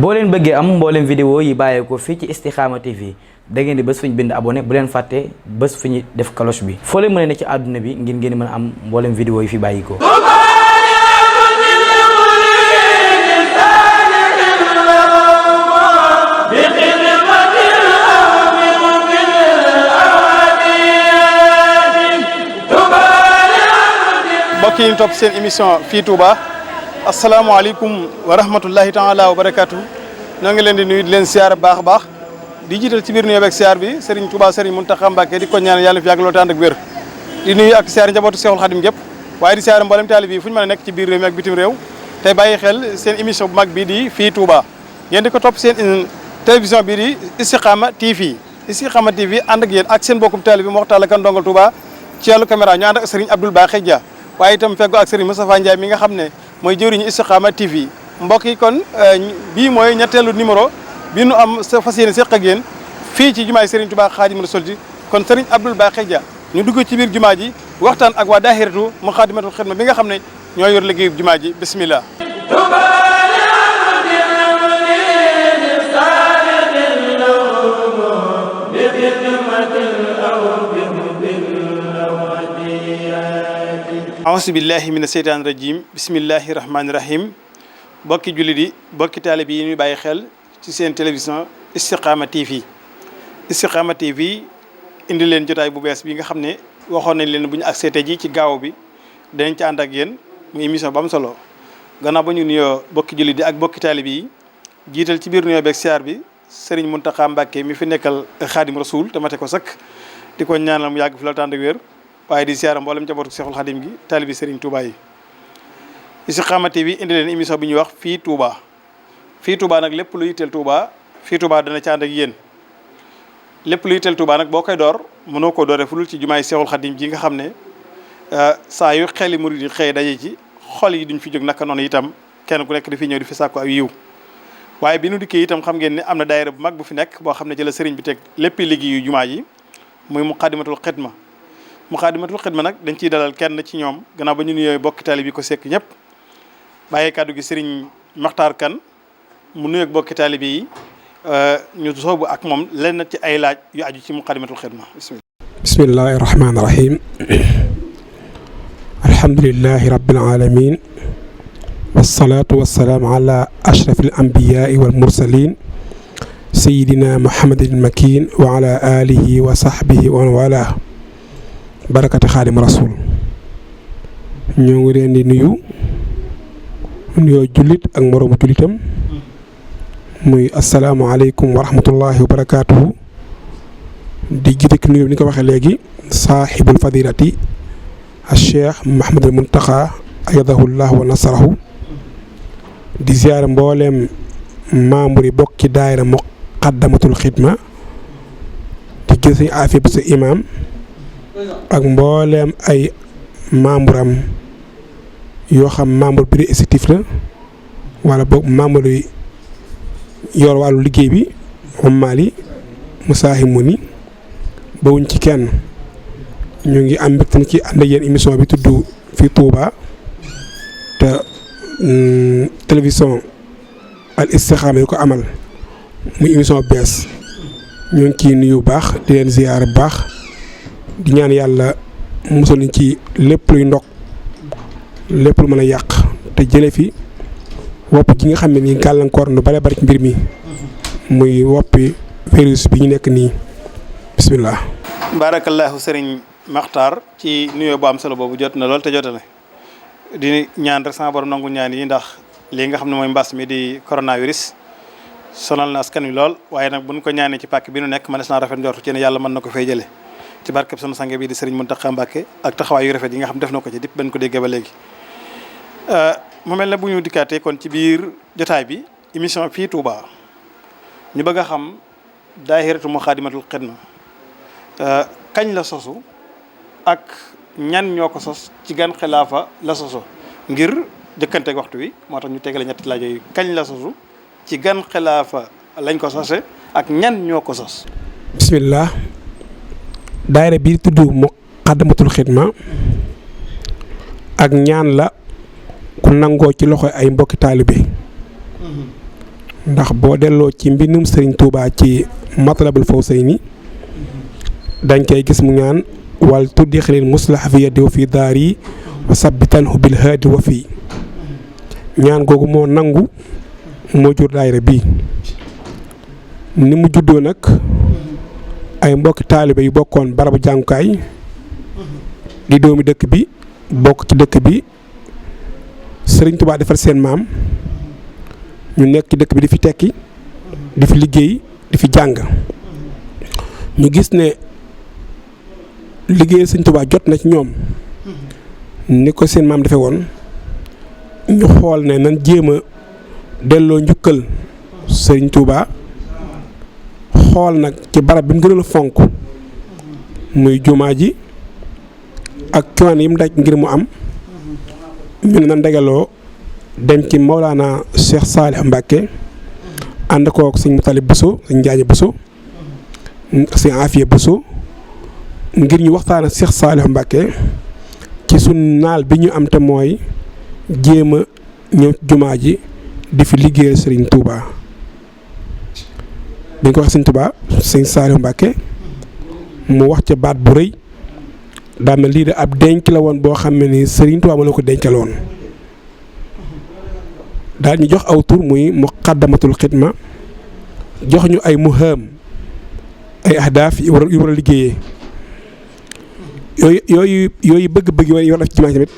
boo leen bëggee am mbooleem vidéo yi bàyyeekoo fii ci Istikhama TV da ngeen di bés fu ñu bind abonné bu leen fàtte bés fu ñu def cloche bi foo leen mën a ne ci àdduna bi ngir ngeen mën a am mbooleem vidéo yi fi bàyyikoo. mbokk yi ñu topp seen émission fii Touba asalaamaaleykum wa rahmatullahi taala wa barakaatu ñoo ngi leen di nuyu di leen siyaar baax a baax di jiital ci biir nuyoo beeg siyaar bi Serigne Touba Serigne Mountakha Mbacké di ko ñaan yàlla fi yàgg loolu ànd ak wér di nuyu ak siyaar njabootu Seexul Xadim gépp waaye di siyaar mboolem taalib yi fu ñu mën a nekk ci biir réew mi ak bitim réew tey bàyyi xel seen émission bu mag bii di fii Touba ngeen di ko topp seen télévision bii di Istikhama TV Istikhama TV ànd ak yéen ak seen bokkum taalib bi mu waxtaan kan ndongal Touba ci wàllu caméra ñu ànd ak Serigne Abdoul Bakhay Dia waaye itam feggo ak Serigne Moustapha Ndiaye mi nga xam ne mooy jëwriñu Istikhama TV mbokk yi kon bii mooy ñetteelu numéro bi nu am sa fas yéene seq ak yéen fii ci jumaay Serigne Touba Xaadimu Rasuul ji kon Serigne Abdoul Bakhay Dia ñu dugg ci biir jumaa ji waxtaan ak waa daahiratu Muxaddamatul Xidma bi nga xam ne ñoo yor liggéeyu jumaa ji bismillah. auzu billahi mina seytaani rajim bismillahi rahmaani rahim bokki jullit yi bokki taalib yi ñuy bàyyi xel ci seen télévision Istikhama TV Istikhama TV indi leen jotaay bu bees bi nga xam ne waxoon nañ leen bu ñu accès ji ci gaaw bi danañ ci ànd ak yéen mu émission bu am solo gannaaw ba ñu nuyoo bokki jullit yi ak bokki taalib yi jiital ci biir nuyoo beeg siyaar bi Serigne Mountakha Mbacké mi fi nekkal Xaadim Rasul te mate ko sëkk di ko ñaanal mu yàgg fi la tànd ak wér waaye di siyaara mboolem njabootu Seexul Xadim gi taalibi Serigne Touba yi Istikhama TV indi leen émission bi ñuy wax fii Touba fii Touba nag lépp lu yitteel Touba fii Touba dana ci ànd ak yéen lépp lu yitteel Touba nag boo koy door mënoo koo dooree fulul ci jumaay Seexul Xadim ji nga xam ne saa yu xeli murid yi xëy daje ci xol yi duñ fi jóg naka noonu itam kenn ku nekk di fi ñëw di fi sàkku ak yiw waaye bi nu dikkee itam xam ngeen ne am na daayira bu mag bu fi nekk boo xam ne ci la Serigne bi teg lépp liggéeyu jumaa yi muy Muxaddamatul Xidma Muxaddamatul Xidma nag dañ ciy dalal kenn ci ñoom gannaaw ba ñu nuyoo bokki taalib yi ko sekk ñëpp bàyyee kàddu gi Serigne Makhtar Kane mu nuyoog bokki taalib yi ñu soobu ak moom lenn ci ay laaj yu aju ci Muxaddamatul Xidma bismillahi rahmaani rahim alhamdulillahi rabbil alamin wasalaatu wasalaamu ala ashraf al anbiyaai wal mursalin sayidina muhammadin makin wa ala alihi wa sahbihi wa wala barakati xaadim rasul ñoo ngi leen di nuyoo jullit ak moroomu jullitam muy asalaamualeykum wa rahmatullahi wa barakaatuhu di jiite ki nuyoo ni ko waxee léegi saaxibul fadilati al cheikh Mouhamadul Mountakha ayadahullah wa nasarahu di ziyaare mbooleem membre yi bokk ci daayira Muxaddamatul Xidma di gis suñu affaire bi sa imam ak mbooleem ay membre am yoo xam membre bureau exécutif la wala boog membre yi yor wàllu liggéey bi ummaali musaahimu ni bawuñ ci kenn ñu ngi am mbégte ci ànd ak yéen émission bi tudd fii Touba te télévision al Istikhama yi ko amal muy émission bees ñu ngi ciy nuyu baax di leen ziyaar bu baax di ñaan yàlla musal ñu ci lépp luy ndog lépp lu mën a yàq te jële fi wopp ji nga xam ne nii gàllankoor nu bare bari ci mbir mi muy woppi virus bi ñu nekk nii bismillah. barakallahu Serigne Makhtar ci nuyoo bu am solo boobu jot na lool te jotale di ñaan rek sama borom nangu ñaan yi ndax lii nga xam ne mooy mbas mi di coronavirus sonal na askan wi lool waaye nag buñ ko ñaanee ci pàkk bi nu nekk mënees naa rafet njortu ci ne yàlla mën na ko fay jëlee ci barkeb sunu sange bi di Serigne Mountakha Mbacké ak taxawaay yu rafet yi nga xam def na ko ci dipp bañ ko déggee ba léegi. mu mel ne bu ñu dikkaatee kon ci biir jotaay bi émission fii Touba ñu bëgg a xam daahiratu Muxaddamatul Xidma kañ la sosu ak ñan ñoo ko sos ci gan xilaafa la soso ngir jëkkanteeg waxtu wi moo tax ñu tegale ñetti laaj yooyu kañ la sosu ci gan xilaafa lañ ko sose ak ñan ñoo ko sos. bismillah daayira bi tudd Muxaddamatul Xidma ak ñaan la ku nangoo ci loxo ay mbokki taalibe ndax boo delloo ci mbindum Serigne Touba ci Matlabul Fawzayni dañ koy gis mu ñaan wal tudxilil muslah fi yadi wa fi daari wa sabbitanhu bil haadi wa fii ñaan googu moo nangu moo jur daayira bii ni mu juddoo nag ay mbokki taalibe yu bokkoon barabu jàngukaay di doomi dëkk bi bokk ci dëkk bi Serigne Touba defar seen maam ñu nekk ci dëkk bi di fi tekki di fi liggéey di fi jàng ñu gis ne liggéey Serigne Touba jot na ci ñoom ni ko seen maam defe woon ñu xool ne nan jéem a delloo njukkal Serigne Touba xool nag ci barab bi mu gënoon a fonk muy jumaa ji ak coono yi mu daj ngir mu am ñu ne nan dagaloo dem ci Maulana Cheikh Salih Mbacké ànd kook sëñ Mutalib Bousso sëñ Njaañe Bousso sëñ Afiya Bousso ngir ñu waxtaan ak Cheikh Salih Mbacké ci sun naal bi ñu am te mooy jéem a ñëw jumaa ji di fi liggéeyal Serigne Touba bi ñu ko wax sëñ Touba sëñ Salih Mbacké mu wax ca baat bu rëy daa mel lii de ab denc la woon boo xam ne ni Serigne Touba ma la ko dencaloon daal ñu jox aw tur muy muqaddamatul xidma jox ñu ay muham ay ahdaaf yu war a liggéeyee yooyu bëgg-bëgg yi war a def ci jumaa tamit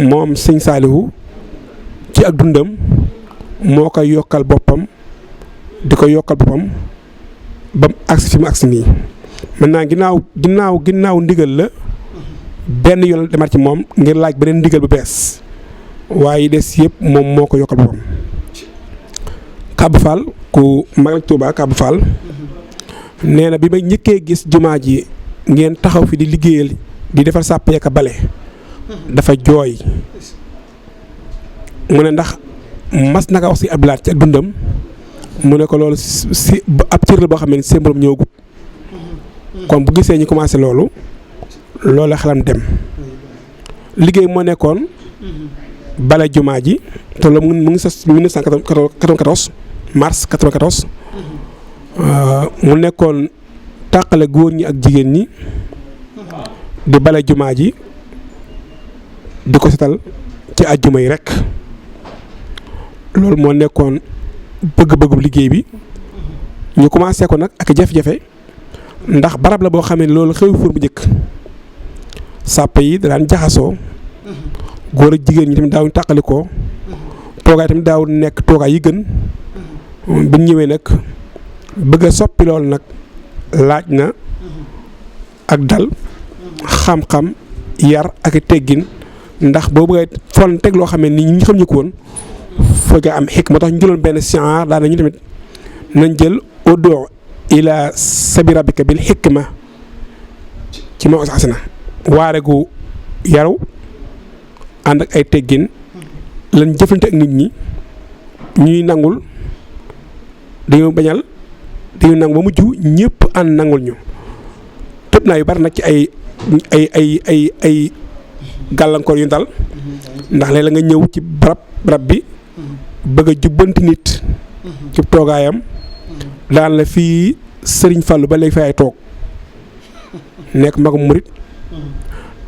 moom sëñ Saalihu ci ak dundam moo koy yokkal boppam di ko yokkal boppam ba mu agsi fi mu agsi nii maintenant ginnaaw ndigal la benn yoon demaat ci moom ngir laaj beneen ndigal bu bees waaye des yëpp moom moo ko yokkal boppam. Kabou Fall ku mag ak Touba Kabou Fall nee na bi ma njëkkee gis jumaa ji ngeen taxaw fi di liggéeyal di defar sàppe ak bale dafa jooy mu ne ndax mas naka wax si ablaat ci ak dundam mu ne ko loolu si ab cër la boo xam ne seen borom ñëwagut kon bu gisee ñu commencé loolu xelam dem liggéey moo nekkoon bale jumaa ji te loolu mu ngi sos 1994 mars 94 mu nekkoon tàqale góor ñi ak jigéen ñi di bale jumaa ji di ko setal ci àjjuma yi rek loolu moo nekkoon bëgg-bëggu liggéey bi ñu commencé ko nag ak jafe-jafe ndax barab la boo xam ne loolu xew fuur bu njëkk sàppe yi daan jaxasoo góor ak jigéen ñi tamit daawuñu tàqalikoo toogaay tamit daawul nekk toogaay yi gën bu ñëwee nag bëgg a soppi loolu nag laaj na ak dal xam-xam yar ak teggin ndax boo bëggee fon teg loo xam ne ni ñi xam ñu ko woon foog am xikma moo tax ñu jëloon benn siyaar daal nañu tamit nañ jël ud'u ila sabi rabbika bil xikma ci ma asana waare gu yaru ànd ak ay teggin lan jëflante ak nit ñi ñuy nangul dañoo bañal dañu nangu ba mujj ñëpp ànd nangul ñu tëb naa yu bari nag ci ay gàllankoor yu dal ndax léeg la nga ñëw ci barab bi bëgg a jubbanti nit ci toogaayam daan la fii Sëriñ Fallu ba léegi fay toog nekk magum murit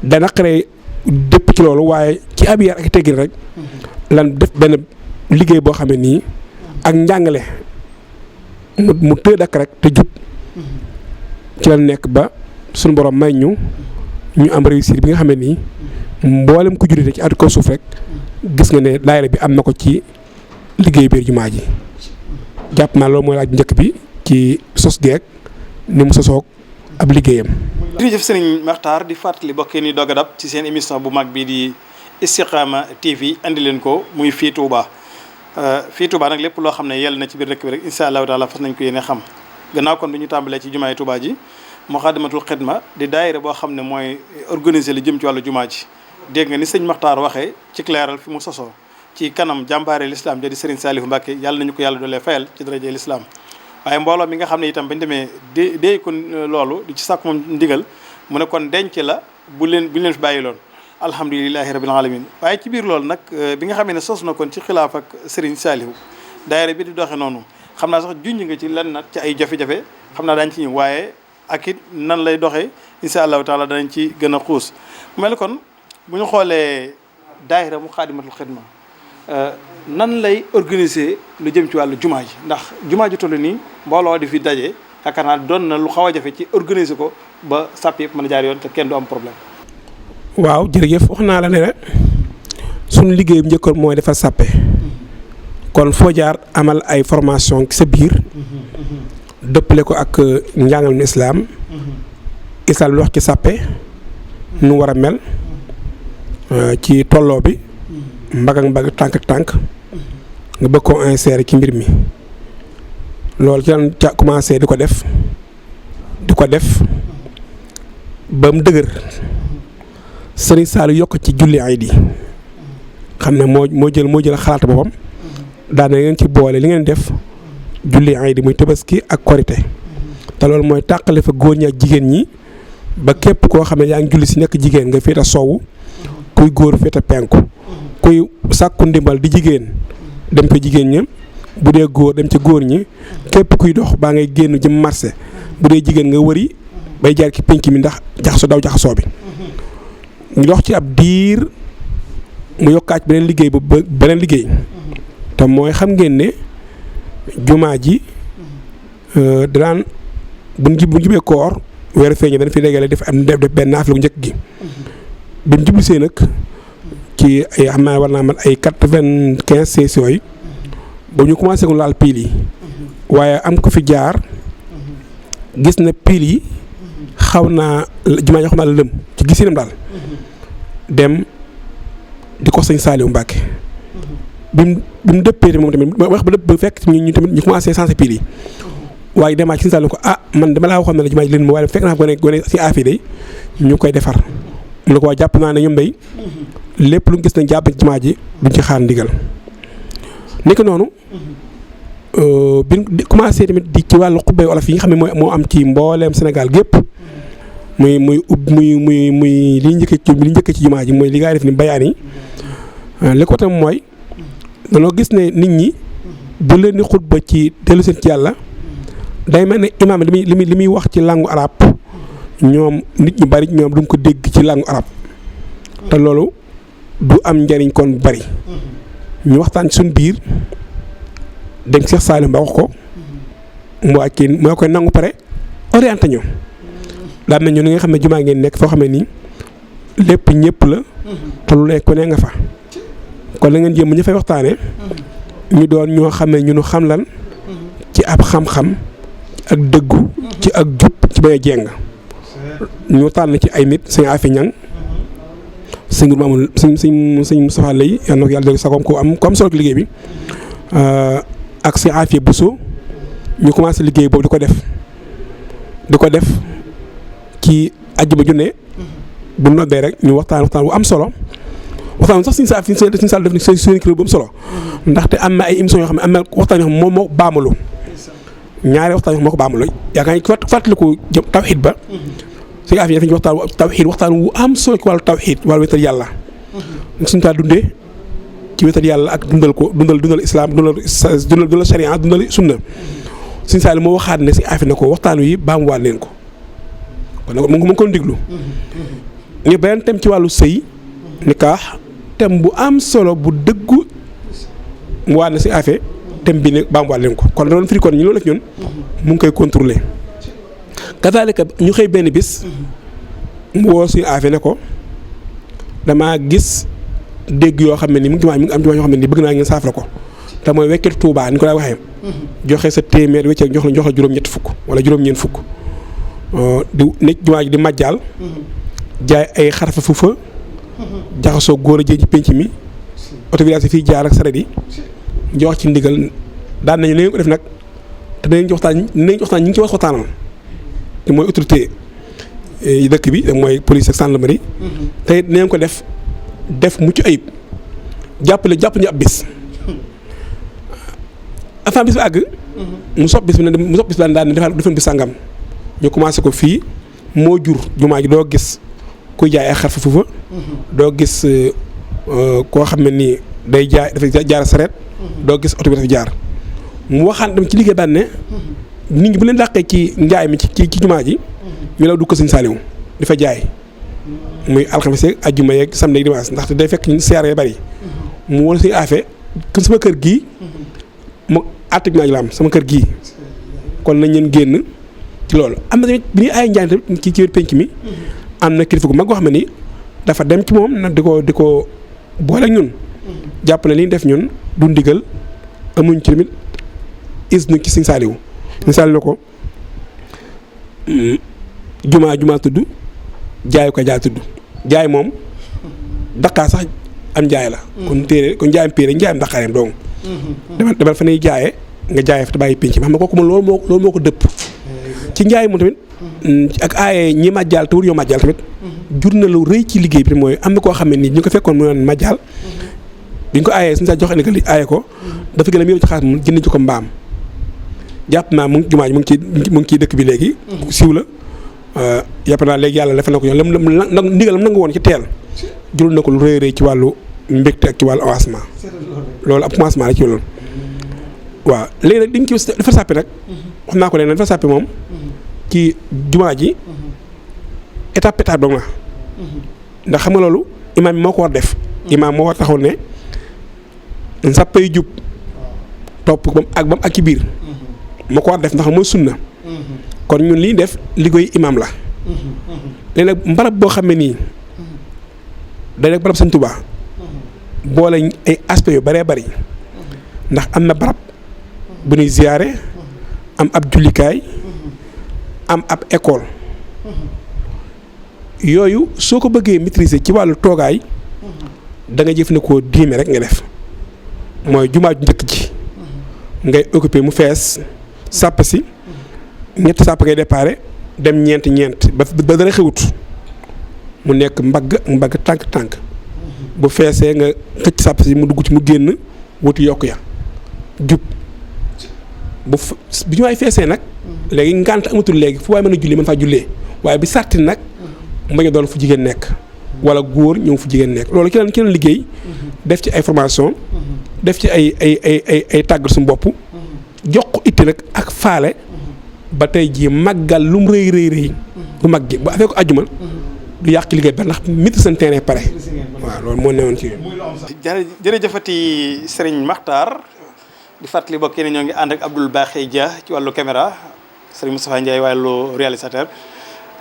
dana xare dëpp ci loolu waaye ci ab yar ak teggin rek lan def benn liggéey boo xam ne nii ak njàngale mu tëdd ak rek te jub ci la nekk ba suñu borom may ñu am réussir bi nga xam ne nii mboolem ku juddite ci àdduna ko suuf rek gis nga ne daayira bi am na ko ci liggéey biir jumaa ji jàpp naa loolu mooy laaj njëkk bi ci sos geek ni mu sosoog ab liggéeyam. jërëjëf sëriñ Makhtar di fàttali bokk ni doog a dab ci seen émission bu mag bii di Istikhama TV andi leen ko muy fii Touba fii Touba nag lépp loo xam ne yell na ci biir dëkk bi rek incha allahu taala fas nañ ko yéene xam gannaaw kon bi ñu tàmbalee ci jumaay Touba ji Moukhaddamatoul Khidma di daayira boo xam ne mooy organiser li jëm ci wàllu jumaa ji dégg nga ni sëñ Makhtar waxee ci leeral fi mu sosoo ci kanam jàmbaare l'islam ja di Serigne Saliou Mbacké yàlla nañu ko yàlla doolee fayal ci daraje l'islam waaye mbooloo mi nga xam ne itam bañ demee déey ko loolu di ci sàkk moom ndigal mu ne kon denc la bu leen fi bàyyi loon alhamdulilahi rabbil alamin waaye ci biir loolu nag bi nga xamee ne sos na kon ci xilaaf ak Serigne Saliou daayira bi di doxee noonu xam naa sax junj nga ci lenn nag ci ay jafe-jafe xam naa daañu ci ñëw waaye ak it nan lay doxee incha allahu taala danañ ci gën a xuus mu mel kon bu ñu xoolee daayira Muxaddamatul Xidma nan lay organiser lu jëm ci wàllu jumaa ji ndax jumaa ji toll nii mbooloo di fi daje yaakaar naa doon na lu xaw a jafe ci organiser ko ba sàpp yëpp mën a jaar yoon te kenn du am problème. waaw jërëjëf wax naa la ne suñu liggéey bu njëkkoon mooy defar sàppe kon foo jaar amal ay formation ci sa biir dëppale ko ak njàngalem islam islam lu wax ci sàppe nu war a mel ci tolloo bi mbagg ak mbagg tànk ak tànk nga bëgg koo insérer ci mbir mi loolu ci lan ca commencé di ko def ba mu dëgër Sëriñ Saliou yokk ci julli ayit yi xam ne moo jël xalaat boppam daana ngeen ci boole li ngeen def julli ayit yi muy tabaski ak korite te loolu mooy tàqale fa góor ñi ak jigéen ñi ba képp koo xam ne yaa ngi julli si nekk jigéen nga féete sowwu kuy góor féete penku kuy sàkku ndimbal di jigéen dem ko jigéen ña bu dee góor dem ci góor ñi képp kuy dox baa ngay génn jëm marché bu dee jigéen nga wëri bay jaar ci pénc mi ndax jaxasoo bi ñu dox ci ab diir mu yokkaat beneen liggéey te mooy xam ngeen ne jumaa ji daan bu jubee koor weeru feeñee dañ fi dégale def benn naafila bu njëkk gi bi mu jublisee nag ci ay xam naa war naa man ay 95 sessions yi ba ñu commencé ko laal piil yi waaye am ko fi jaar gis na piil yi xaw naa jumaa ji xaw naa lëm ci gisinam daal dem di ko sëñ Saliou Mbacke bi mu dëppee moom tamit wax ba fekk ñu tamit ñu commencé sensé piil yi waaye demaat ci sëñ Saliou ko man dama laa waxoon ne la jumaa ji leen ma waaye fekk naa gone si affaire day ñu koy defar mu ne ko waa jàpp naa ne ñoom day lépp lu gis nañ jàpp ci jumaa ji duñ ci xaar ndigal nekk noonu bi commencé tamit di ci wàllu xubbay olof yi nga xam ne moo am ci mbooleem Sénégal gépp muy li njëkk ci jumaa ji mooy li nga def ni bayaan yi li ko tam mooy danoo gis ne nit ñi bu leen di xutba ci dellu seen ci yàlla day mel ne imaam li muy wax ci langue arabe ñoom nit ñu bari ñoom duñ ko dégg ci langue arabe te loolu du am njariñ kon bu bari ñu waxtaan ci suñ biir dem Cheikh Saliou Mba wax ko mu wàccee moo koy nangu pare orienté ñu daan nañu ni nga xam ne jumaa ngeen nekk foo xam ne nii lépp ñëpp la te lu nekk ku ne nga fa kon la ngeen jéem ñu fay waxtaanee ñu doon ñoo xam ne ñu xam lan ci ab xam-xam ak dëggu ci ak jub ci bañ a jeng ñu tànn ci ay nit sëñ Afi Ñang sëñ Mamadou sëñ Moustapha Lay yal na ko yàlla dégg sax ko am solo ci liggéey bi ak sëñ Afi Bousso ñu commencé liggéey boobu di ko def ci àjjuma ju ne bu noddee rek ñu waxtaan bu am solo waxtaan sax suñu saal def ni seen kër bu am solo ndaxte am na ay émissions yoo xam ne am na waxtaan yoo xam ne moom moo ko baamalu ñaari waxtaan yoo xam moo ko baamalu yaakaar naa fàttaliku tawxiid ba suñu affaire yi dafa ñu waxtaan wu am solo ci wàllu tawxiid wàllu wéetal yàlla suñu taa dundee ci wéetal yàlla ak dundal islam dundal sharia dundal sunna suñu saal moo waxaat ne suñu affaire na ko waxtaan wi baamuwaat leen ko kon nag mu ngi ko déglu ñu beneen tem ci wàllu sëy nikaax tem bu am solo bu dëggu mu waat na si affaire tem bi ne baamuwaat leen ko kon doon firi kon ñu loolu def ñun mu ngi koy contrôler kazaalika ñu xëy benn bis mu woo suñu affaire ne ko damaa gis dégg yoo xam ne ni mu ngi am jumaa yoo xam ne ni bëgg naa ngeen saafara ko te mooy wekketu Tuubaa ni ko daa waxee joxe sa téeméer wecceeg jox la juróom-ñett fukk wala juróom-ñeent fukk di nekk jumaa ji di màjjaal jaay ay xarfa fuufa jaxasoo góor a jën ci pénc mi autorisation fii jaar ak saret yi ñu wax ci ndigal daan nañu nañu ko def nag te dinañ waxtaan ñi ngi ci wax waxtaanal te mooy autorité yi dëkk bi mooy police ak gendarmerie te dinañ ko def mucc ayib jàpp ñu ab bis avant bis bi àgg mu sopp bis bi daan defoon bis sàngam ñu commencé ko fii moo jur jumaa ji doo gis kuy jaay ay xarfa fuufa doo gis koo xam ne nii day jaay dafay jaar sareet doo gis oto bi dafa jaar mu waxaan dem ci liggéey daan ne nit ñi bu leen dàqee ci njaay mi ci jumaa ji ñu la du ko Sëñ Saaliw di fa jaay muy alxames yeeg ajjuma yeeg samedi ak dimanche ndaxte day fekk siyaare yu bari mu wala suñu affaire kon sama kër gii mu àtt jumaa ji la am sama kër gii kon nañ leen génn ci loolu. am na tamit bi ñuy aay njaay tamit ci biir penc mi am na kilifa gu mag goo xam ne ni dafa dem ci moom nag di ko boole ñun jàpp ne li ñu def ñun du ndigal amuñ ci tamit isnu ci Sëñ Saaliw Sëñ Saaliw la ko jumaa tudd jaay ko jaay tudd jaay moom daqaar sax am jaay la kon jaayam péere njaayam daqaareem donc demal fa ne jaayee nga jaayee fa te bàyyi pénc mi xam nga kooku moom loolu moo ko dëpp ci njaay moom tamit ak aaye ñi màjjaal te wër yoo màjjaal tamit jur na lu rëy ci liggéey bi mooy am na koo xam ne nii ñu ko fekkoon mu naan màjjaal bi ñu ko aayee suñu saa joxe ndigal aaye ko dafa gën a yóbbu ci xaalis mu jënd ci ko mbaam jàpp naa mu ngi jumaa ji mu ngi ciy dëkk bi léegi siiw la yàpp naa léegi yàlla defal na ko yoon lam ndigalam nangu woon ci teel jural na ko lu rëy rëy ci wàllu mbégte ak ci wàllu avancement loolu ab commencement la ci loolu waaw léegi nag dañ ci dafa sàppi nag wax naa ko léegi nag dafa sàppi moom ci jumaa ji étape dong la ndax xam nga loolu imaam bi moo ko war def imaam moo war taxaw ne sàppay jub topp ba mu ak ci biir moo ko war def ndax mooy sunna kon ñun li def liggéey imaam la léegi nag mbarab boo xam ne nii day nekk barab Sëñ Tuubaa boole ay aspects yu bëree bëri ndax am na barab bu ñuy ziyaare am ab jullikaay am ab école yooyu soo ko bëggee maîtriser ci wàllu toogaay da nga jëfandikoo diime rek nga def mooy jumaa ju njëkk ji ngay occupé mu fees sàpp si ñett sàpp ngay déparé dem ñeent ba dara xewut mu nekk mbagg tànk bu feesee nga xëcc sàpp si mu dugg ci mu génn wuti yokk ya jub bi ñu waay feesee nag léegi ngànt amatul léegi fu waay mën a jullee mën faa jullee waaye bi sàrti nag mbañ a doon fu jigéen nekk wala góor ñëw fu jigéen nekk loolu ki leen liggéey def ci ay formation def ci ay tàggat suñu bopp jox ko itti nag ak faale ba tey jii màggal lu mu rëy bu mag gi bu afee ko àjjuma du yàq ci liggéey ba ndax mit seen terrain pare waaw loolu moo newoon ci jërëjëfati Serigne Makhtar di fàttali bokk yéen ñoo ngi ànd ak Abdoul Bakhay Dia ci wàllu caméra Serigne Moustapha Ndiaye wàllu réalisateur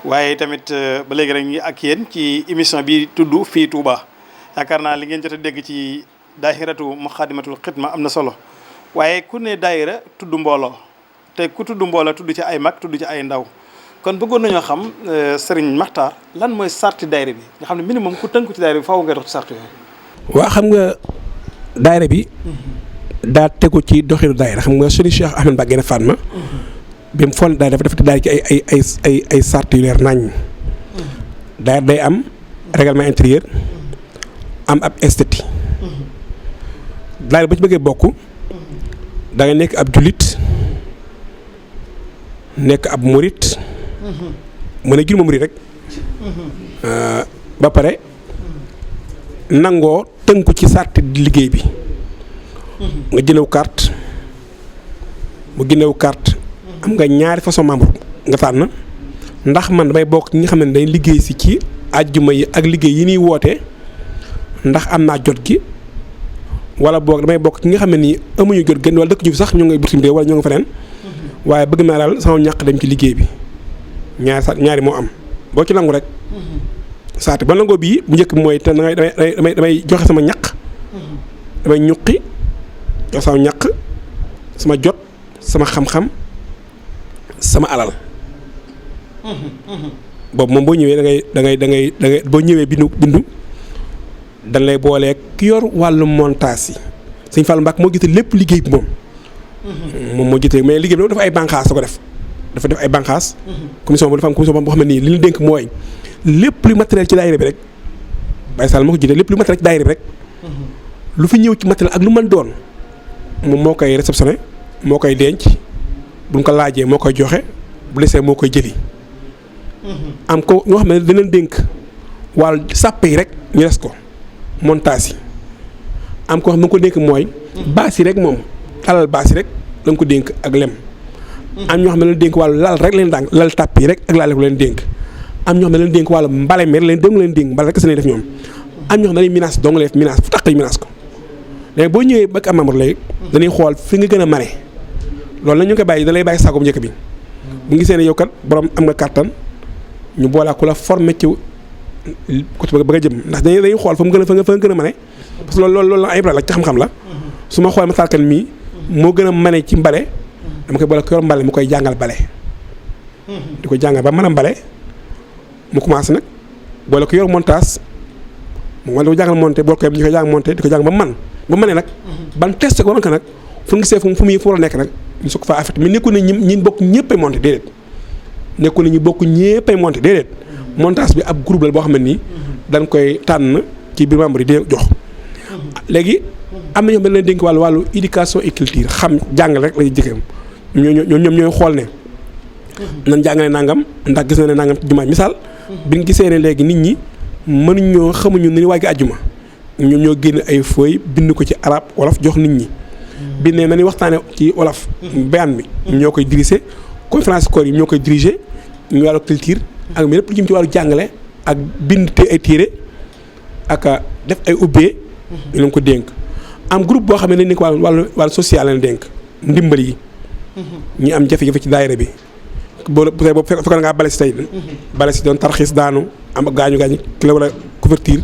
waaye tamit ba léegi rek ñu ak yéen ci émission bi tudd fii Touba yaakaar naa li ngeen jot a dégg ci daahiratu Muxaddamatul Xidma am na solo waaye ku ne daayira tudd mbooloo te ku tudd mbooloo tudd ci ay mag tudd ci ay ndaw kon bëggoon nañoo xam Serigne Makhtar lan mooy sarti daayira bi nga xam ne minimum ku tënku ci daayira bi faaw nga dox ci sarti yooyu. waa xam nga daayira bi daa tegu ci doxinu daayira xam nga Serigne Cheikh Ahmed Mbacké Fatma bi mu fon daayira dafa daal ci ay sart yu leer naññ daayira day am règlement intérieur am ab esthétique daayira ba ci bëggee bokk da nga nekk ab jullit nekk ab murit mën a jur ma murit rek ba pare nangoo tënku ci sarti liggéey bi nga jënew carte bu ginew carte am nga ñaari façon membre nga tànn ndax man damay bokk ñi nga xam ne dañ liggéey si ci àjjuma yi ak liggéey yi ñuy woote ndax am naa jot gi wala boog damay bokk ñi nga xam ne nii amuñu jot gën wala dëkk ñu fi sax ñu ngi bitim réew wala ñu ngi feneen waaye bëgg naa daal sama ñàq dem ci liggéey bi ñaari moo am boo ci nangu rek saati ba nangoo bii bu njëkk bi mooy te damay joxe sama ñaq damay ñuqi jox sama ñaq sama jot sama xam-xam sama alal boobu moom boo ñëwee da ngay boo ñëwee bindu dañ lay boolee ki yor wàllu montage yi Sëñ Fallou Mbacke moo gisee lépp liggéey bi moom moo gisee mais liggéey bi dafa ay bànqaas ko def dafa def ay bànqaas commission boo dafa am commission boo xam ne nii li ñu dénk mooy lépp lu matériel ci daayira bi rek Baye Sall moo ko jiite lépp lu matériel ci daayira bi rek lu fi ñëw ci matériel ak lu mën doon moom moo koy réceptionné moo koy denc buñ ko laajee moo koy joxe bu desee moo koy jëli am ko ñoo xam ne dinañ dénk wàllu sàpp yi rek ñu des ko montage yi am ko xam ne ko dénk mooy baas yi rek moom alal baas yi rek lañ ko dénk ak lem. am ñoo xam ne leen dénk wàllu lal rek leen dànk lal tàpp yi rek ak laal ko leen dénk. am ñoo xam ne leen dénk wàllu mbale mi leen dong leen dénk mbale rek seen def ñoom. am ñoo xam ne dañuy menace dong leen def menace fu tax ñu menace ko léegi boo ñëwee ba am membre léegi dañuy xool fi nga gën a mane loolu nag ñu ngi koy bàyyi da lay bàyyi saako bu njëkk bi bu gisee ne yow kat borom am nga kàttan ñu boolaa ku la formé ci côté ba nga jëm ndax dañuy xool fa mu gën a fa nga gën a mane parce que loolu la ay la ci xam-xam la su ma xoolee ma taalkan mii moo gën a mane ci mbale dama koy boole ko yor mbale mu koy jàngal bale di ko jàngal ba mën a mbale mu commencé nag boole ko yor montage mu wala di ko jàngal monté boole ko ñu koy jàng monté di ko jàng ba man ba mënee nag ban testé ko ba man ko nag fu mu gisee fu mu war a nekk nag ñu soog faa affecté mais nekkul ne ñi bokk ñëppay monté déedéet nekkul ne ñu bokk ñëppay monté déedéet montage bi ab groupe la boo xam ne nii dañ koy tànn ci biir membre yi di jox léegi am na ñoo xam ne leen dénk wàllu éducation et culture xam jàngale rek la ñuy jëkkam ñoom ñooy xool ne nan jàngale nangam ndax gis na ne nangam ci jumaa misaal bi ñu gisee ne léegi nit ñi mënuñoo xamuñu ni waagi àjjuma ñoom ñoo génn ay feuilles bind ko ci arab wolof jox nit ñi bind ne nañuy waxtaane ci wolof bayaan bi ñoo koy diriger conférence corps yi ñoo koy diriger ñu wàllu culture ak mais lépp lu jëm ci wàllu jàngale ak bind te ay téere ak def ay ubbee ñu leen ko dénk am groupe boo xam ne dañ ne ko wàllu social leen dénk ndimbal yi ñi am jafe-jafe ci daayira bi boo fekkoon ngaa bale si tey bale si doon tarxiis daanu am gaañu ki la war a couverture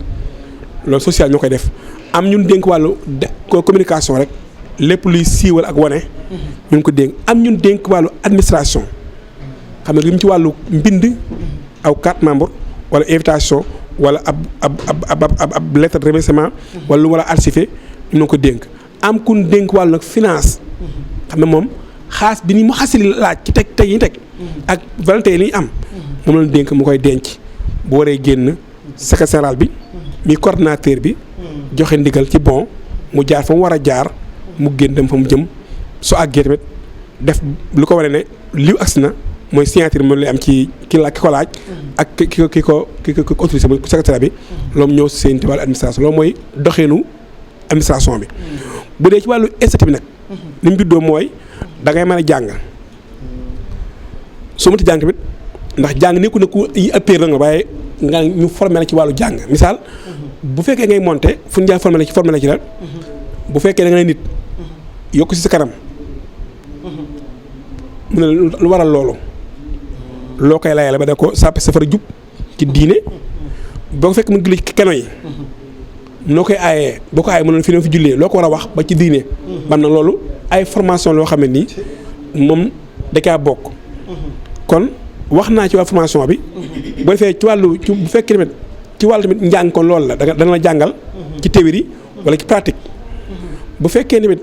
loolu social ñoo koy def am ñun dénk wàllu communication rek lépp luy siiwal ak wane ñu ngi ko dénk am ñun dénk wàllu administration xam ne li mu ci wàllu mbind aw carte membre wala invitation wala ab lettre de remerciement wala lu war a archivé ñu ngi ko dénk am kun dénk wàllu nag finance xam ne moom xaas bi ni mu xasili laaj ci teg yi teg ak volonté yi li ñu am moom lañu dénk mu koy denc bu waree génn secrétaire général bi mi coordinateur bi joxe ndigal ci bon mu jaar fa mu war a jaar mu génn dem fa mu jëm su àggee tamit def lu ko waree ne liw agsi na mooy signature moom lay am ci ki ko laaj ak ki ko autorisé mooy secrétaire bi loolu ñëw seen ci wàllu administration loolu mooy doxeenu administration bi bu dee ci wàllu esthétique bi nag li mu biddoo mooy da ngay mën a jàng soo mënti jàng tamit ndax jàng nekku ne ku yi appéer nga waaye nga ñu formé la ci wàllu jàng misaal bu fekkee ngay monté fu ñu jaay formé la ci dal bu fekkee da nga ne nit yokk si sa kanam mu ne lu waral loolu loo koy layale ba da ko sàppi safara jub ci diine boo ko fekk mu ngi ci keno yi noo koy aayee boo ko aayee mënoon fi ne fi jullee loo ko war a wax ba ci diine ban na loolu ay formation loo xam ne nii moom da caa bokk kon wax naa ci wàllu formation bi boo defee ci wàllu bu fekkee tamit ci wàllu tamit njàng kon loolu la dana la jàngal ci théorie wala ci pratique bu fekkee tamit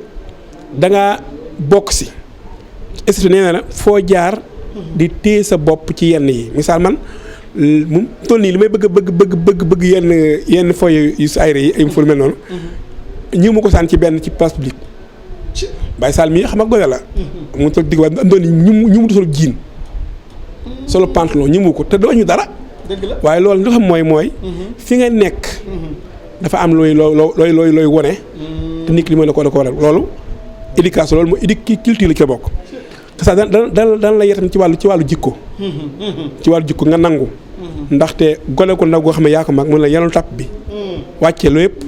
da nga bokk si institut nee na foo jaar di téye sa bopp ci yenn yi misaal man mu toll nii li may bëgg yenn foy yu si ayre yi ay fol mel noonu ñi ma ko sànni ci benn ci place publique Baye Sall mii xam nga gone la mu toog digg waaye am doon ñu mu solo jiin solo pantalon ñi mu ko te doo ñu dara waaye loolu li xam mooy fi nga nekk dafa am looy wone te nit li mooy la ko waral loolu éducation loolu mooy culture la ci bokk te sax dana la yetam ci wàllu jikko ci wàllu jikko nga nangu ndaxte gone ko ndaw goo xam ne yaa ko mag mun la yanul tàpp bi wàccee loolu yëpp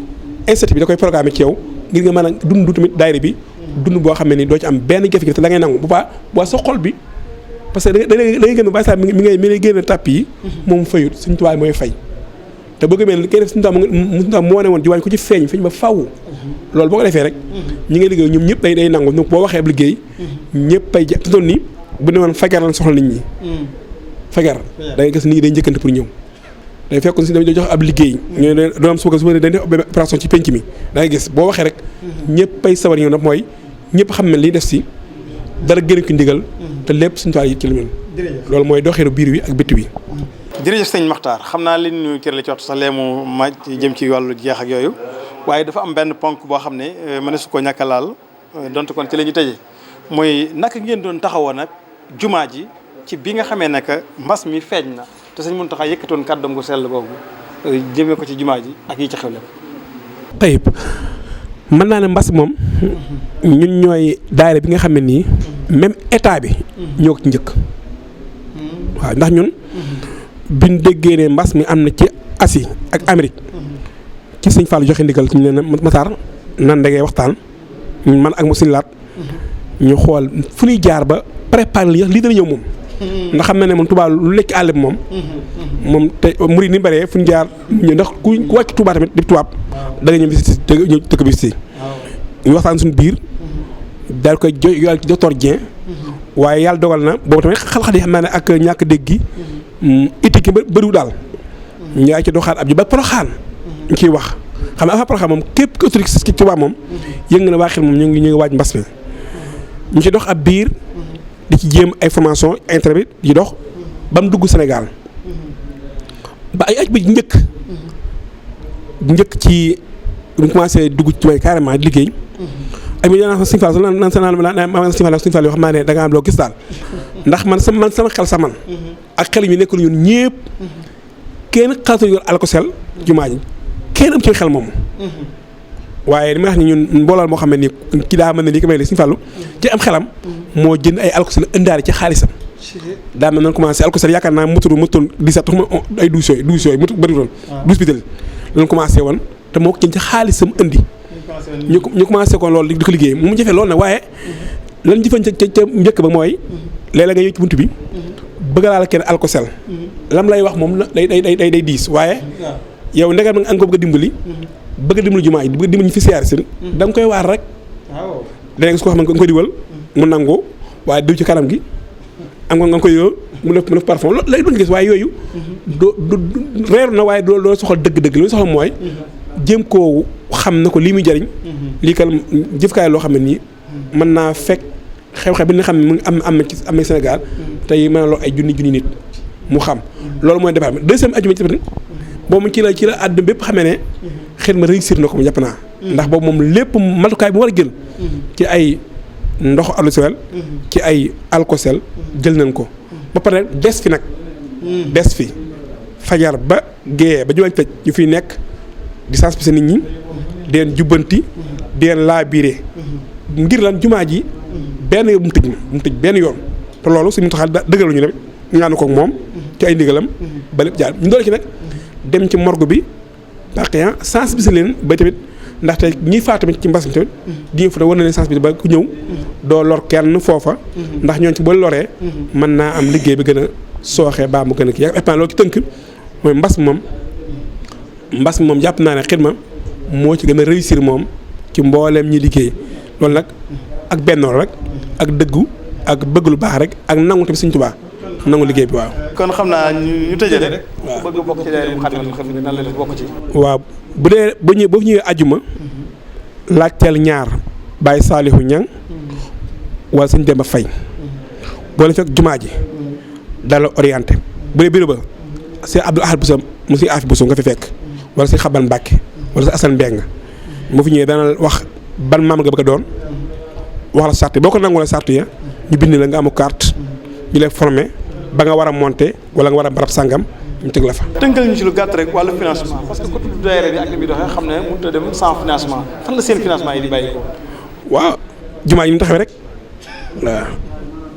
institut bi da koy programme ci yow ngir nga mën a dund tamit daayira bi dund boo xam ne ni doo ci am benn jafe-jafe te da ngay nangu bu baax sa xol bi parce que da ngay gën a bàyyi saa mi ngay génn tàpp yi moom fayut suñu tubaab mooy fay te bëgg mel kay def suñu tubaab moo ne woon di wàññi ko ci feeñ ba faw loolu boo ko defee rek ñi ngay liggéey ñoom ñëpp day nangu boo waxee ab liggéey ñëpp ay te doon ni bu ne woon fajar lañ soxla nit ñi fajar da ngay gis nit ñi day njëkkante pour ñëw day fekkoon si dañuy jox ab liggéey ñoo doon am suuka su dañ def opération ci penc mi da ngay gis boo waxee rek ñëpp ay sawar ñëw nag mooy ñëpp xam ne li def si dara gën ko ndigal te lépp suñu toile yi ci lu mel loolu mooy doxeeru biir wi ak bitti wi jërëjëf sëñ Makhtar xam naa li ñu cër la ci waxtu sax leemu ma jëm ci wàllu jeex ak yooyu waaye dafa am benn ponk boo xam ne mën na su ko ñàkk a laal donte kon ci la ñu tëjee mooy naka ngeen doon taxawoo nag jumaa ji ci bi nga xamee ne que mbas mi feeñ na te sëñ Mountakha yëkkatoon kàddoom gu sell boobu jëmee ko ci jumaa ji ak yi ci xew lépp. tayib mën naa ne mbas moom ñun ñooy daayira bi nga xam ne nii même état bi ñoo ko ci njëkk waaw ndax ñun biñ déggee ne mbas mi am na ci Asie ak Amérique ci sëñ Fall joxe ndigal ci ñu ne Matar nan da ngay waxtaan man ak mo suñu laat ñu xool fu ñuy jaar ba préparer lii dana ñëw moom ndax xam na ne moom Touba lu lekk àll bi moom te murid ni bëree fu ñu jaar ñu ndax ku wàcc Touba tamit di tubaab da nga ñëw visite ñëw dëkk bi si ñu waxtaan suñu biir daal koy yoyal ci docteur Dieng waaye yàlla dogal na boobu tamit xal-xal yi xam naa ne ak ñàkk dégg gi itti ki bëriwu daal ñu ngi ci doxaat ab ji ba Poroxaan ñu ciy wax xam nga Poroxaan moom képp ku autorité ci Touba moom yëngu na waa xel moom ñu ngi waaj mbas mi ñu ci dox ab biir di ci jéem ay formation inter bi di dox ba mu dugg Sénégal ba ay aj bi njëkk ci bu ñu commencé dugg ci may carrément liggéey ak mi naan Sëñ Fall naan Sëñ Fall yoo xam naa ne da nga am loo gis daal ndax man sama xel sa man ak xel ñu nekkul ñun ñëpp kenn xalaatu yor alkosel jumaa ji kenn am ci xel moom waaye li may wax ni ñun mbooloo moo xam ne nii ki daa mën ne lii ko may li Sëñ Fallu ci am xelam moo jënd ay alkosel indaale ci xaalisam daa mel noonu commencé alkosel yaakaar naa motul 17 taxuma ay douze yooyu motul bëriwutoon 12 bitel lañ commencé woon te moo ko jënd ci xaalisam indi ñu commencé ko loolu di ko liggéey mu jafe loolu nag waaye lan jëfan ca njëkk ba mooy léeg-léeg nga ñëw ci buntu bi bëgg laa la kenn alkosel lam lay wax moom day diis waaye yow ndegam nga ko bëgg a dimbali bëgg a dimbali jumaa yi bëgg a dimbali ñu fi siyaar si da nga koy waar rek léegi su ko xam ne nga koy diwal mu nangoo waaye diw ci kanam gi am nga koy yoo mu def parfum loolu lay doon gis waaye yooyu doo reeru na waaye doo soxal dëgg-dëgg li soxal mooy jéem koo xam na ko lii muy jariñ lii kal jëfkaay loo xam ne nii mën naa fekk xew-xew bi nga xam ne mu ngi am na Sénégal tey mën na loo ay junni nit mu xam loolu mooy defar deuxième ajuma ci tamit boobu ci la àdduna bépp xamee ne xel ma réussir na ko mu jàpp naa ndax boobu moom lépp matukaay bu war a jël ci ay ndox alosel ci ay alkosel jël nañ ko ba pare des fi nag des fi fajar ba géeyee ba jumañ tëj ñu fiy nekk di sensibiliser nit ñi di leen jubbanti di leen laabiire ngir lan jumaa ji benn yoon bu mu tëj benn yoon te loolu suñu taxal dëggalu ñu ne ñu ànd koog moom ci ay ndigalam ba lépp jaar ñu doole ci nag dem ci morgue bi parce que sensibiliser leen ba tamit ndaxte ñiy faa tamit ci mbas mi tamit di ñu fa war na leen sensibiliser ba ku ñëw doo lor kenn foofa ndax ñooñu ci boo loree mën naa am liggéey bi gën a sooxee baa mu gën a kii yaa loolu ci tënk mooy mbas mi moom jàpp naa ne xidma moo ci gën a réussir moom ci mbooleem ñi liggéey loolu nag ak bennoor rek ak dëggu ak bëgg lu baax rek ak nangu tamit Sëñ Tuubaa nangu liggéey bi waaw. kon xam naa ñu tëjee rek. waaw bëgg bokk ci daayira Moukhaddamatoul Khidma nan la def bokk ci. waaw bu dee boo ñëwee àjjuma laajteel ñaar Baye Salihu Ñang wala Sëñ Demba Fay boo la fekk jumaa ji daal la orienté bu dee bureau ba c'est Abdou Ahad Bousso mu si Afi Bousso nga fi fekk wala si Xaban Mbàkke wala si Assane Mbeng moo fi ñëwee dana wax ban maam nga bëgg a doon wax la sart boo ko nangu la sart ya ñu bind la nga amu carte ñu lay formé ba nga war a monter wala nga war a barab sàngam ñu teg la fa. tënkal ñu ci lu gàtt rek wàllu financement parce que ku tudd daayira bi ak li muy doxee xam ne mënut a dem sans financement fan la seen financement yi di bàyyi ko. waaw jumaa yi ñu taxawee rek waaw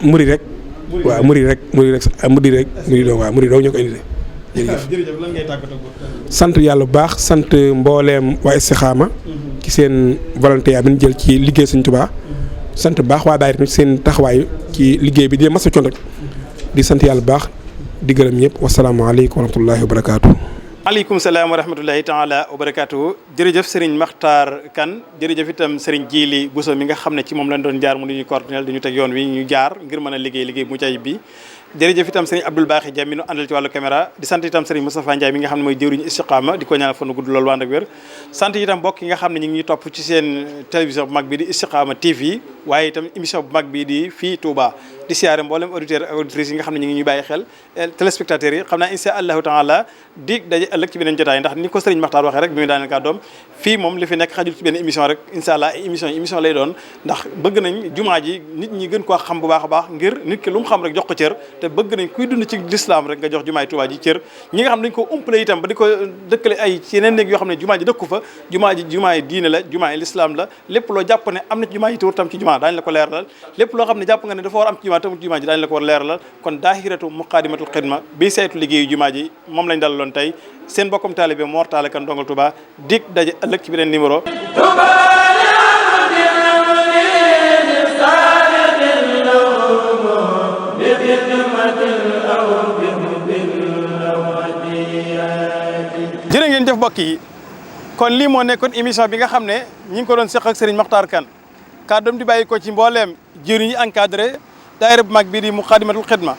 murid rek. waaw murid rek doo ñoo ko indi jërëjëf lan ngay tàggatoo sant yàlla bu baax sant mbooleem waa Istikhama ci seen volontariat bi ñu jël ci liggéey Sëñ Tuubaa sant bu baax waa daayira tamit seen taxawaay ci liggéey bi di masa coon rek di sant yàlla bu baax di gërëm ñëpp wasalaamaaleykum wa rahmatullahi wa barakaatu. aleykum salaam wa rahmatullahi taala wa barakaatu jërëjëf Serigne Makhtar Kane jërëjëf itam Serigne Djili Bousso mi nga xam ne ci moom lañ doon jaar mu di ñu coordonné di ñu teg yoon wi ñu jaar ngir mën a liggéey bu mucc ayib bi jërëjëf itam Serigne Abdoul Baaxi Dia mi nu àndal ci wàllu caméra di sant itam Serigne Moustapha Ndiaye mi nga xam ne mooy jëwriñu Istikhama di ko ñaanal fan gudd loolu wànd ak wér sant itam mbokk yi nga xam ne ñu ngi ñuy topp ci seen télévision bu mag bi di Istikhama TV waaye itam émission bu mag bi di fii Touba di siyaare mboolem auditeurs ak auditrices yi nga xam ne ñu ngi ñuy bàyyi xel téléspectateurs yi xam naa insha allahu taala dig daje ëllëg ci beneen jotaay ndax ni ko Serigne Makhtar waxee rek bi mu daaneel kàddoom fii moom li fi nekk xajul ci benn émission rek insha allah émission lay doon ndax bëgg nañ jumaa ji nit ñi gën koo xam bu baax a baax ngir nit ki lu mu xam rek jox ko cër te bëgg nañ kuy dund ci lislaam rek nga jox jumaay Tuubaa ji cër ñi nga xam ne dañ ko umpale itam ba di ko dëkkale ay ci yeneen néeg yoo xam ne jumaa ji dëkku fa jumaa yi diine la jumaa yi lislaam la lépp loo jàpp ne am na ci jumaa yi tawur tam ci jumaa daañu la ko leeralal lépp loo xam ne jàpp nga ne dafa war am ci jumaa tamit jumaa ji daañu la ko war leeralal kon daahiratu muqaddamatul xidma bi saytu liggéeyu jumaa ji moom lañ dalaloon tey seen bokkum taalibe Mor Talla Kane Ndongal Touba dig daje ëllëg ci beneen numéro jërë ngeen jëf mbokk yi kon lii moo nekkoon émission bi nga xam ne ñi ngi ko doon seq ak Serigne Makhtar Kane kàddoom di bàyyi ko ci mbooleem jëriñ yi encadré daayira bu mag bii di Muqaddimatul Xidma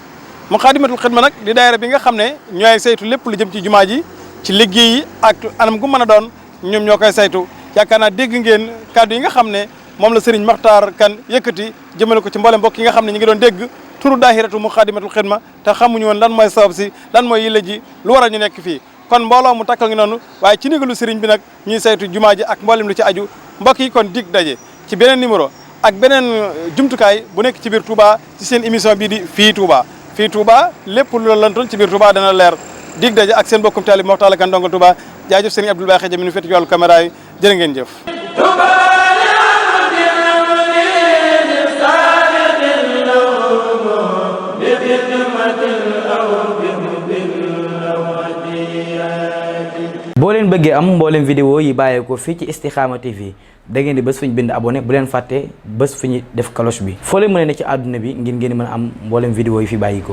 Muqaddimatul Xidma nag di daayira bi nga xam ne ñooy saytu lépp lu jëm ci jumaa ji ci liggéey yi ak anam gu mën a doon ñoom ñoo koy saytu yaakaar naa dégg ngeen kàddu yi nga xam ne moom la Serigne Makhtar Kane yëkkati jëmale ko ci mboolem mbokk yi nga xam ne ñu ngi doon dégg turu daahiratu Muqaddimatul Xidma te xamuñu woon lan mooy sabab si lan mooy yilla ji lu waral ñu nekk fii kon mbooloo mu takkal ngi noonu waaye ci ndigalu Serigne bi nag ñuy saytu jumaa ji ak mboolem lu ci aju mbokk yi kon dig daje ci beneen numéro ak beneen jumtukaay bu nekk ci biir Touba ci seen émission bii di fii Touba fii Touba lépp lu lantoon ci biir Touba dana leer dig daje ak seen bokkum taalib Mor Talla Kane Ndongal Touba jaajëf Serigne Abdoul Baaxe Jami nu feti ci wàllu caméra yi jërë ngeen jëf boo leen bëggee am mboolem vidéo yi bàyyeekoo fii ci Istikhama TV da ngeen di bés fu ñu bind abonné bu leen fàtte bés fu ñu def cloche bi foo leen mën a ne ci àdduna bi ngir ngeen mën a am mboolem vidéo yi fi bàyyikoo